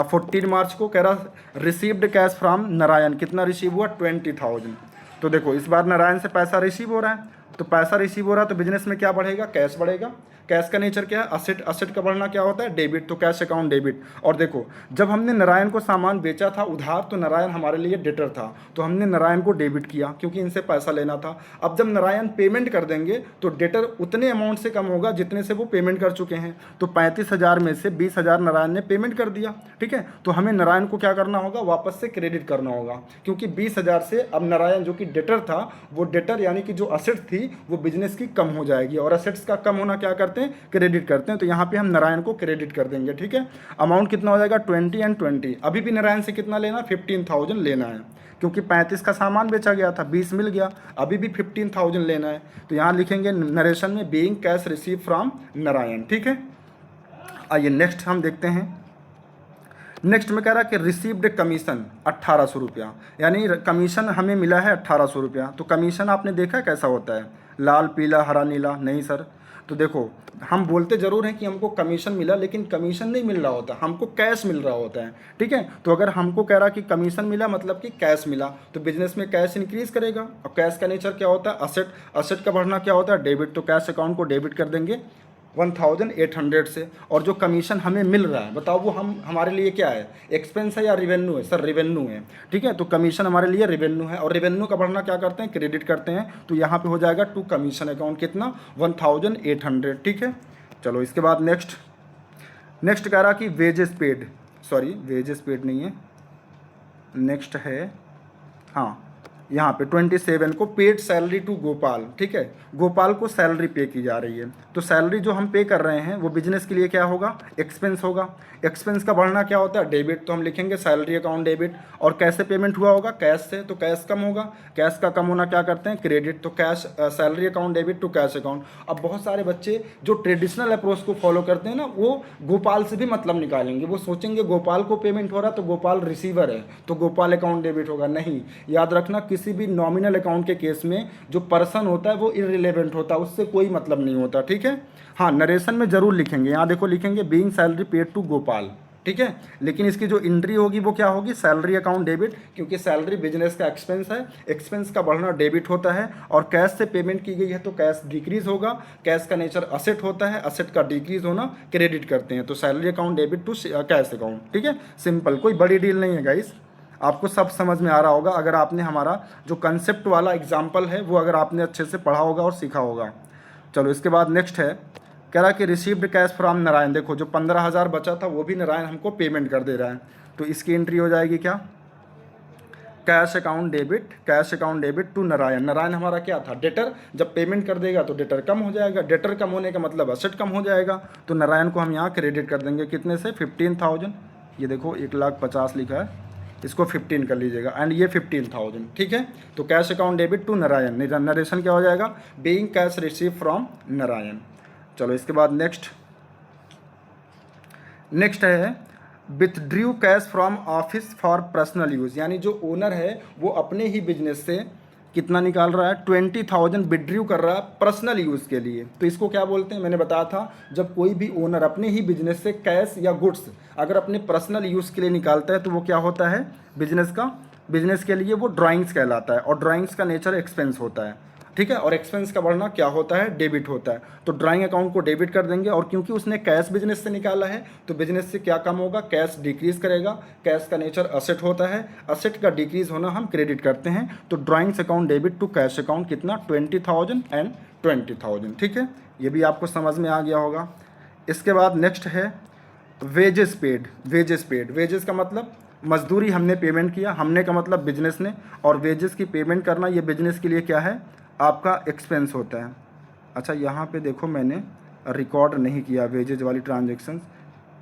14 मार्च को, कह रहा रिसीव्ड कैश फ्रॉम नारायण, कितना रिसीव हुआ, 20,000। तो देखो इस बार नारायण से पैसा रिसीव हो रहा है, तो पैसा रिसीव हो रहा है तो बिजनेस में क्या बढ़ेगा, कैश बढ़ेगा। कैश का नेचर क्या है, असेट, असेट का बढ़ना क्या होता है, डेबिट, तो कैश अकाउंट डेबिट। और देखो जब हमने नारायण को सामान बेचा था उधार, तो नारायण हमारे लिए डेटर था, तो हमने नारायण को डेबिट किया क्योंकि इनसे पैसा लेना था। अब जब नारायण पेमेंट कर देंगे तो डेटर उतने अमाउंट से कम होगा जितने से वो पेमेंट कर चुके हैं। तो 35,000 में से 20,000 नारायण ने पेमेंट कर दिया, ठीक है। तो हमें नारायण को क्या करना होगा, वापस से क्रेडिट करना होगा, क्योंकि 20,000 से अब नारायण जो कि डेटर था, वो डेटर यानी कि जो असेट थी वो बिजनेस की कम हो जाएगी, और असेट्स का कम होना क्या करते हैं, क्रेडिट करते हैं। तो यहाँ पे हम नारायण को क्रेडिट कर देंगे, ठीक है। अमाउंट कितना हो जाएगा, 20 एंड 20। अभी भी नारायण से कितना लेना, 15,000 लेना है, क्योंकि 35 का सामान बेचा गया था, 20 मिल गया, अभी भी 15,000 लेना है। तो यहाँ लिखेंगे नरेशन में being cash receive from Narayan, ठीक है। आइए नेक्स्ट हम देखते हैं। नेक्स्ट में कह रहा है कि रिसीव्ड कमीशन 1800 रुपया, यानी कमीशन हमें मिला है 1800 रुपया। तो कमीशन आपने देखा कैसा होता है, लाल पीला हरा नीला, नहीं सर। तो देखो हम बोलते ज़रूर हैं कि हमको कमीशन मिला, लेकिन कमीशन नहीं मिल रहा होता, हमको कैश मिल रहा होता है, ठीक है। तो अगर हमको कह रहा कि कमीशन मिला मतलब कि कैश मिला, तो बिजनेस में कैश इंक्रीज करेगा। और कैश का नेचर क्या होता है, असेट, असेट का बढ़ना क्या होता है, डेबिट, तो कैश अकाउंट को डेबिट कर देंगे 1800 से। और जो कमीशन हमें मिल रहा है बताओ वो हम हमारे लिए क्या है, एक्सपेंस है या रिवेन्यू है, सर रिवेन्यू है, ठीक है। तो कमीशन हमारे लिए रिवेन्यू है, और रिवेन्यू का बढ़ना क्या करते हैं, क्रेडिट करते हैं। तो यहाँ पे हो जाएगा टू कमीशन अकाउंट कितना, 1800, ठीक है। चलो इसके बाद नेक्स्ट, नेक्स्ट कह रहा कि wages paid, sorry wages paid नहीं है, नेक्स्ट है, हाँ यहाँ पे 27 को पेड सैलरी टू गोपाल, ठीक है। गोपाल को सैलरी पे की जा रही है। तो सैलरी जो हम पे कर रहे हैं वो बिजनेस के लिए क्या होगा, एक्सपेंस होगा। एक्सपेंस का बढ़ना क्या होता है, डेबिट, तो हम लिखेंगे सैलरी अकाउंट डेबिट। और कैसे पेमेंट हुआ होगा, कैश से, तो कैश कम होगा, कैश का कम होना क्या करते हैं, क्रेडिट, तो cash salary account debit to cash account. अब बहुत सारे बच्चे जो ट्रेडिशनल अप्रोच को फॉलो करते हैं ना, वो गोपाल से भी मतलब निकालेंगे, वो सोचेंगे गोपाल को पेमेंट हो रहा तो गोपाल रिसीवर है तो गोपाल अकाउंट डेबिट होगा। नहीं, याद रखना किसी भी नॉमिनल अकाउंट के केस में जो पर्सन होता है वो इररिलेवेंट होता है, उससे कोई मतलब नहीं होता, ठीक है। हाँ नरेशन में जरूर लिखेंगे, यहाँ देखो लिखेंगे being salary paid to Gopal, ठीक है। लेकिन इसकी जो एंट्री होगी वो क्या होगी, सैलरी अकाउंट डेबिट, क्योंकि सैलरी बिजनेस का एक्सपेंस है, एक्सपेंस का बढ़ना डेबिट होता है। और कैश से पेमेंट की गई है तो कैश डिक्रीज होगा, कैश का नेचर असेट होता है, असेट का डिक्रीज होना क्रेडिट करते हैं। तो salary account debit to cash account, ठीक है। सिंपल, कोई बड़ी डील नहीं है गाइस, आपको सब समझ में आ रहा होगा अगर आपने हमारा जो कंसेप्ट वाला एग्जाम्पल है वो अगर आपने अच्छे से पढ़ा होगा और सीखा होगा। चलो इसके बाद नेक्स्ट है, कह रहा कि रिसीव्ड कैश फ्रॉम नारायण। देखो जो 15,000 बचा था वो भी नारायण हमको पेमेंट कर दे रहा है, तो इसकी एंट्री हो जाएगी क्या, cash account debit, cash account debit to Narayan. Narayan हमारा क्या था, डेटर, जब पेमेंट कर देगा तो डेटर कम हो जाएगा, डेटर कम होने का मतलब असेट कम हो जाएगा। तो नारायण को हम यहाँ क्रेडिट कर देंगे कितने से, 15,000। ये देखो 1,50,000 लिखा है, इसको 15 कर लीजिएगा, एंड ये 15,000, ठीक है। तो cash account debit to Narayan, narration क्या हो जाएगा, being cash receive from Narayan. चलो इसके बाद नेक्स्ट, नेक्स्ट है withdrew cash from office for personal use, यानी जो ओनर है वो अपने ही बिजनेस से कितना निकाल रहा है, 20,000 विथड्रू कर रहा है पर्सनल यूज़ के लिए। तो इसको क्या बोलते हैं, मैंने बताया था जब कोई भी ओनर अपने ही बिजनेस से कैश या गुड्स अगर अपने पर्सनल यूज़ के लिए निकालता है तो वो क्या होता है, बिजनेस का, बिजनेस के लिए वो ड्राइंग्स कहलाता है, और ड्राइंग्स का नेचर एक्सपेंस होता है, ठीक है। और एक्सपेंस का बढ़ना क्या होता है, डेबिट होता है। तो ड्राइंग अकाउंट को डेबिट कर देंगे, और क्योंकि उसने कैश बिजनेस से निकाला है तो बिजनेस से क्या कम होगा, कैश डिक्रीज करेगा। कैश का नेचर असेट होता है, असेट का डिक्रीज होना हम क्रेडिट करते हैं। तो drawings account debit to cash account कितना, 20,000 एंड 20,000, ठीक है। ये भी आपको समझ में आ गया होगा। इसके बाद नेक्स्ट है wages paid, wages paid, wages का मतलब मजदूरी हमने पेमेंट किया, हमने का मतलब बिजनेस ने, और वेजेस की पेमेंट करना ये बिजनेस के लिए क्या है, आपका एक्सपेंस होता है। अच्छा यहाँ पे देखो मैंने रिकॉर्ड नहीं किया वेजेज वाली ट्रांजेक्शन्स,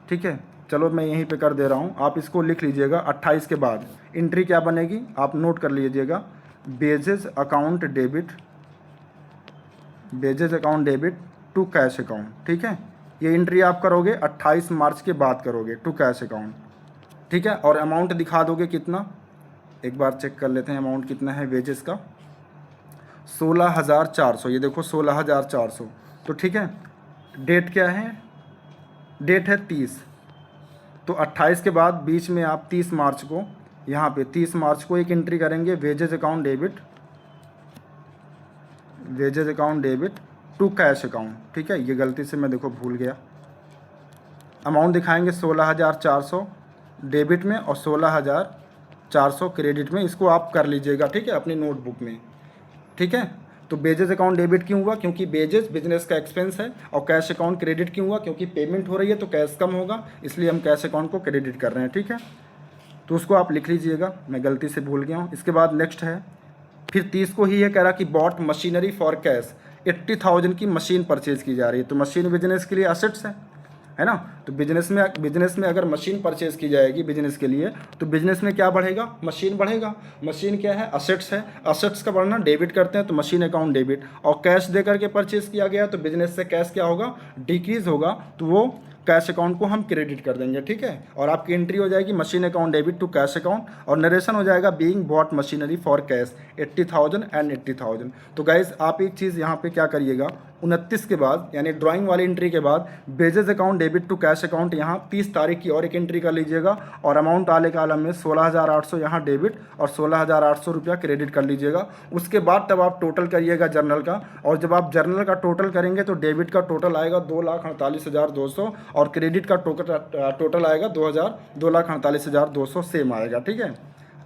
ठीक है। चलो मैं यहीं पे कर दे रहा हूँ, आप इसको लिख लीजिएगा। 28 के बाद एंट्री क्या बनेगी, आप नोट कर लीजिएगा, wages account debit, wages account debit to cash account, ठीक है। ये एंट्री आप करोगे 28 मार्च के बाद करोगे टू कैश अकाउंट, ठीक है। और अमाउंट दिखा दोगे कितना, एक बार चेक कर लेते हैं अमाउंट कितना है वेजेस का, 16,400, ये देखो 16,400, तो ठीक है। डेट क्या है, डेट है 30, तो 28 के बाद बीच में आप 30 मार्च को, यहाँ पे 30 मार्च को एक एंट्री करेंगे wages account debit, wages account debit to cash account. ठीक है, ये गलती से मैं देखो भूल गया। अमाउंट दिखाएंगे 16,400 डेबिट में और 16,400 क्रेडिट में, इसको आप कर लीजिएगा। ठीक है, अपनी नोटबुक में। ठीक है, तो बेजेस अकाउंट डेबिट क्यों हुआ? क्योंकि बेजेस बिजनेस का एक्सपेंस है। और कैश अकाउंट क्रेडिट क्यों हुआ? क्योंकि पेमेंट हो रही है तो कैश कम होगा, इसलिए हम कैश अकाउंट को क्रेडिट कर रहे हैं। ठीक है, तो उसको आप लिख लीजिएगा, मैं गलती से भूल गया हूँ। इसके बाद नेक्स्ट है, फिर 30 को ही ये कह रहा कि बॉट मशीनरी फॉर कैश, 80,000 की मशीन परचेज की जा रही है। तो मशीन बिजनेस के लिए असेट्स है ना। तो बिजनेस में अगर मशीन परचेज की जाएगी बिजनेस के लिए, तो बिजनेस में क्या बढ़ेगा? मशीन बढ़ेगा। मशीन क्या है? असेट्स है। असेट्स का बढ़ना डेबिट करते हैं तो मशीन अकाउंट डेबिट, और कैश दे करके परचेज किया गया तो बिजनेस से कैश क्या होगा? डिक्रीज होगा, तो वो कैश अकाउंट को हम क्रेडिट कर देंगे। ठीक है, और आपकी एंट्री हो जाएगी machine account debit to cash account, और नरेशन हो जाएगा being bought machinery for cash 80,000 and 80,000। तो गाइज आप एक चीज़ यहाँ पे क्या करिएगा, 29 के बाद यानी ड्राइंग वाली एंट्री के बाद wages account debit to cash account यहाँ 30 तारीख की और एक एंट्री कर लीजिएगा, और अमाउंट आले कालम में 16,800 यहाँ डेबिट और 16,800 रुपया क्रेडिट कर लीजिएगा। उसके बाद तब आप टोटल करिएगा जर्नल का, और जब आप जर्नल का टोटल करेंगे तो डेबिट का टोटल आएगा 2,48,200 और क्रेडिट का टोटल आएगा 2,48,200 सेम आएगा। ठीक है,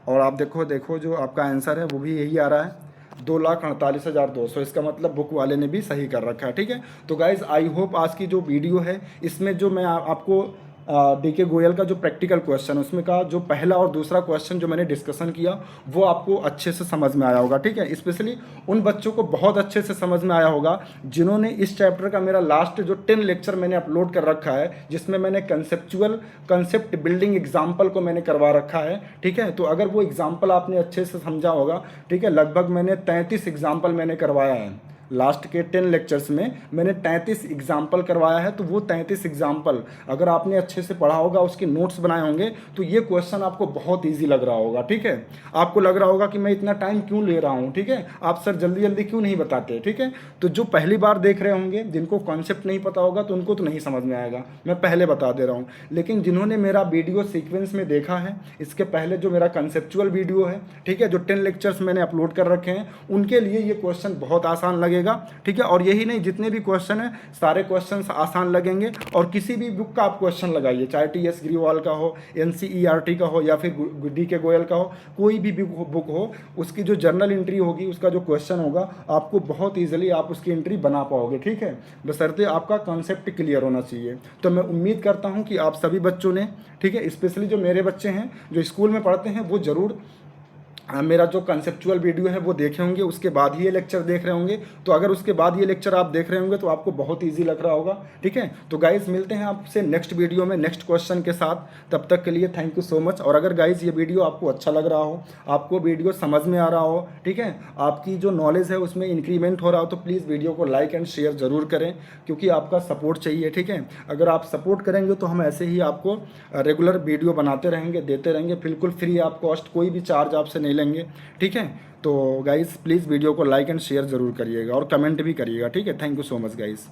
और आप देखो जो आपका आंसर है वो भी यही आ रहा है, 2,48,200। इसका मतलब बुक वाले ने भी सही कर रखा है। ठीक है, तो गाइज़ आई होप आज की जो वीडियो है इसमें जो मैं आपको डीके गोयल का जो प्रैक्टिकल क्वेश्चन उसमें का जो पहला और दूसरा क्वेश्चन जो मैंने डिस्कशन किया वो आपको अच्छे से समझ में आया होगा। ठीक है, स्पेशली उन बच्चों को बहुत अच्छे से समझ में आया होगा जिन्होंने इस चैप्टर का मेरा लास्ट जो 10 लेक्चर मैंने अपलोड कर रखा है, जिसमें मैंने कंसेप्ट बिल्डिंग एग्जाम्पल को मैंने करवा रखा है। ठीक है, तो अगर वो एग्जाम्पल आपने अच्छे से समझा होगा, ठीक है, लगभग मैंने 33 एग्जाम्पल मैंने करवाया है। लास्ट के 10 लेक्चर्स में मैंने 33 एग्जाम्पल करवाया है। तो वो 33 एग्जाम्पल अगर आपने अच्छे से पढ़ा होगा, उसके नोट्स बनाए होंगे, तो ये क्वेश्चन आपको बहुत इजी लग रहा होगा। ठीक है, आपको लग रहा होगा कि मैं इतना टाइम क्यों ले रहा हूँ। ठीक है, आप सर जल्दी जल्दी क्यों नहीं बताते। ठीक है, तो जो पहली बार देख रहे होंगे, जिनको कॉन्सेप्ट नहीं पता होगा तो उनको तो नहीं समझ में आएगा, मैं पहले बता दे रहा हूँ। लेकिन जिन्होंने मेरा वीडियो सीक्वेंस में देखा है, इसके पहले जो मेरा कंसेप्चुअल वीडियो है, ठीक है, जो 10 लेक्चर्स मैंने अपलोड कर रखे हैं, उनके लिए ये क्वेश्चन बहुत आसान लगेगा। ठीक है, और यही नहीं, जितने भी क्वेश्चन है सारे क्वेश्चंस आसान लगेंगे। और किसी भी बुक का आप क्वेश्चन लगाइए, चाहे टी.एस. ग्रीवाल का हो, NCERT का हो, या फिर डीके गोयल का हो, कोई भी बुक हो, उसकी जो जर्नल एंट्री होगी, उसका जो क्वेश्चन होगा, आपको बहुत ईजिली आप उसकी एंट्री बना पाओगे। ठीक है, बशर्ते आपका कॉन्सेप्ट क्लियर होना चाहिए। तो मैं उम्मीद करता हूँ कि आप सभी बच्चों ने, ठीक है, स्पेशली जो मेरे बच्चे हैं जो स्कूल में पढ़ते हैं, वो ज़रूर मेरा जो कंसेप्चुअल वीडियो है वो देखे होंगे, उसके बाद ही ये लेक्चर देख रहे होंगे। तो अगर उसके बाद ये लेक्चर आप देख रहे होंगे तो आपको बहुत इजी लग रहा होगा। ठीक है, तो गाइज़ मिलते हैं आपसे नेक्स्ट वीडियो में नेक्स्ट क्वेश्चन के साथ। तब तक के लिए थैंक यू सो मच। और अगर गाइज़ ये वीडियो आपको अच्छा लग रहा हो, आपको वीडियो समझ में आ रहा हो, ठीक है, आपकी जो नॉलेज है उसमें इंक्रीमेंट हो रहा हो, तो प्लीज़ वीडियो को लाइक एंड शेयर ज़रूर करें, क्योंकि आपका सपोर्ट चाहिए। ठीक है, अगर आप सपोर्ट करेंगे तो हम ऐसे ही आपको रेगुलर वीडियो बनाते रहेंगे, देते रहेंगे, बिल्कुल फ्री ऑफ कॉस्ट, कोई भी चार्ज आपसे नहीं लेंगे। ठीक है, तो गाइज़ प्लीज़ वीडियो को लाइक एंड शेयर ज़रूर करिएगा और कमेंट भी करिएगा। ठीक है, thank you so much guys.